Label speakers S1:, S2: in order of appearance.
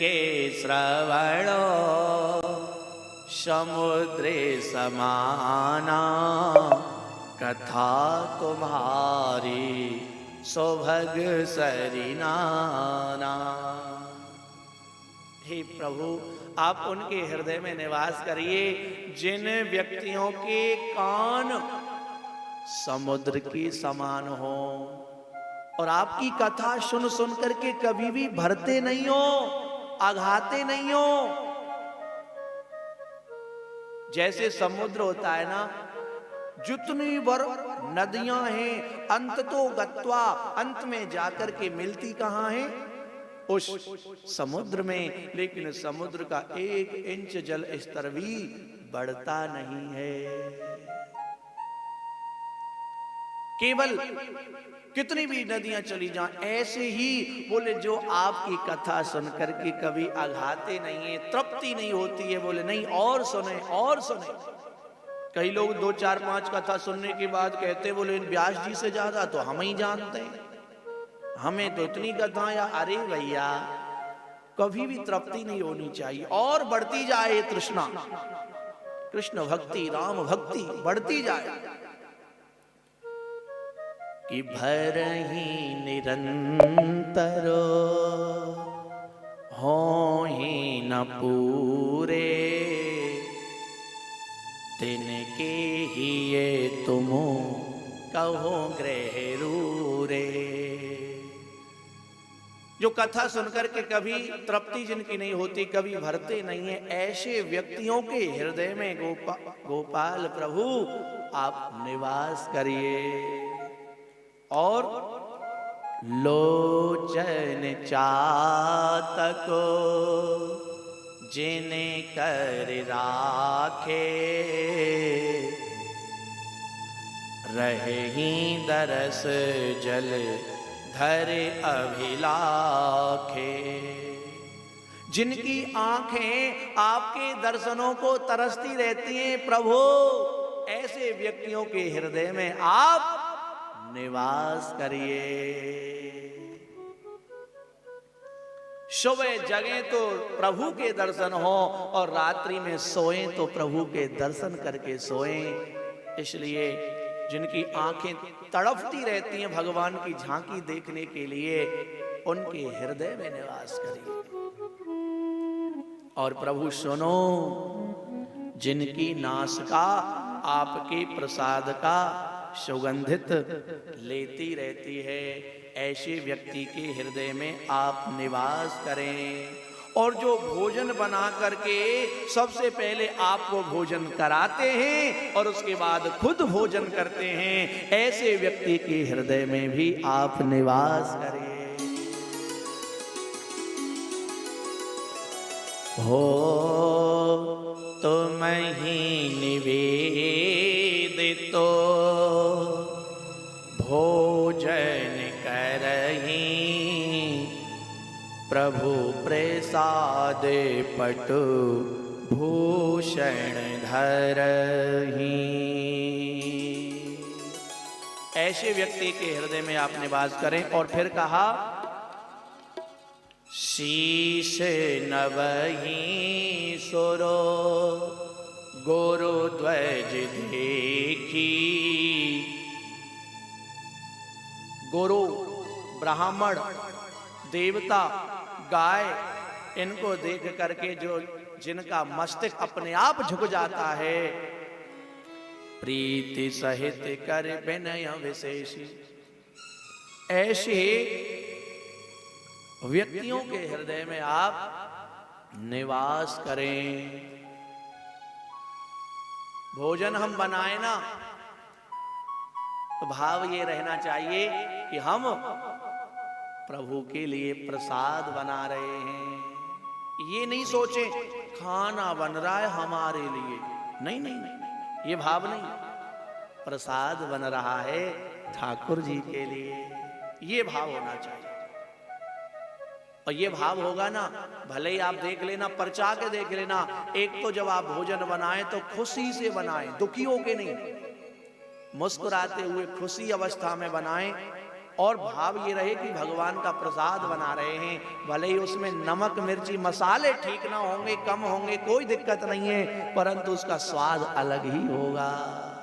S1: जिनके श्रवणो समुद्रे समाना, कथा तुम्हारी सौभग सरिनाना। हे प्रभु, आप उनके हृदय में निवास करिए जिन व्यक्तियों के कान समुद्र के समान हो और आपकी कथा सुन सुन करके कभी भी भरते नहीं हो, आघाते नहीं हो। जैसे समुद्र होता है ना, जितनी बार नदियां हैं अंत तो गत्वा, अंत में जाकर के मिलती कहां है? उस समुद्र में। लेकिन समुद्र का 1 इंच जल स्तर भी बढ़ता नहीं है। केवल कितनी भी नदियां चली जाएं, ऐसे ही बोले जो आपकी कथा सुन करके कभी आघाते नहीं है, तृप्ति नहीं होती है, बोले नहीं और सुने और सुने। कई लोग 2, 4, 5 कथा सुनने के बाद कहते बोले व्यास जी से ज्यादा तो हम ही जानते हैं, हमें तो इतनी कथा। या अरे भैया, कभी भी तृप्ति नहीं होनी चाहिए, और बढ़ती जाए तृष्णा, कृष्ण भक्ति राम भक्ति बढ़ती जाए कि भरहि निरंतर हो ही न पूरे, तिनके ही ये तुम कहो गृह रूरे। जो कथा सुनकर के कभी तृप्ति जिनकी नहीं होती, कभी भरते नहीं है, ऐसे व्यक्तियों के हृदय में गोपाल प्रभु आप निवास करिए। और लोचन चातको जिने कर राखे, रही दरस जल धर अभिलाखे। जिनकी आंखें आपके दर्शनों को तरसती रहती हैं प्रभु, ऐसे व्यक्तियों के हृदय में आप निवास करिए। सुबह जगे तो प्रभु के दर्शन हो और रात्रि में सोएं तो प्रभु के दर्शन करके सोएं। इसलिए जिनकी आंखें तड़पती रहती हैं भगवान की झांकी देखने के लिए, उनके हृदय में निवास करिए। और प्रभु सुनो, जिनकी नासिका आपके प्रसाद का सुगंधित लेती रहती है, ऐसे व्यक्ति के हृदय में आप निवास करें। और जो भोजन बना करके सबसे पहले आपको भोजन कराते हैं और उसके बाद खुद भोजन करते हैं, ऐसे व्यक्ति के हृदय में भी आप निवास करें। हो तुम ही निवेदितो भोजन करही, प्रभु प्रसाद पटु भूषण धरही। ऐसे व्यक्ति के हृदय में आप निवास करें। और फिर कहा, शीश नवही सुरो गुरु ध्वज देखी। गुरु, ब्राह्मण, देवता, गाय, इनको देख करके जो जिनका मस्तिष्क अपने आप झुक जाता है, प्रीति सहित कर विनय विशेषी, ऐसे व्यक्तियों के हृदय में आप निवास करें। भोजन हम बनाए ना, तो भाव ये रहना चाहिए कि हम प्रभु के लिए प्रसाद बना रहे हैं। ये नहीं सोचे खाना बन रहा है हमारे लिए, नहीं नहीं नहीं, ये भाव नहीं। प्रसाद बन रहा है ठाकुर जी के लिए, ये भाव होना चाहिए। और ये भाव होगा ना, भले ही आप देख लेना, परचा के देख लेना, एक तो जब आप भोजन बनाएं तो खुशी से बनाएं, दुखी होके नहीं, मुस्कुराते हुए खुशी अवस्था में बनाएं, और भाव ये रहे कि भगवान का प्रसाद बना रहे हैं। भले ही उसमें नमक मिर्ची मसाले ठीक ना होंगे, कम होंगे, कोई दिक्कत नहीं है, परंतु उसका स्वाद अलग ही होगा।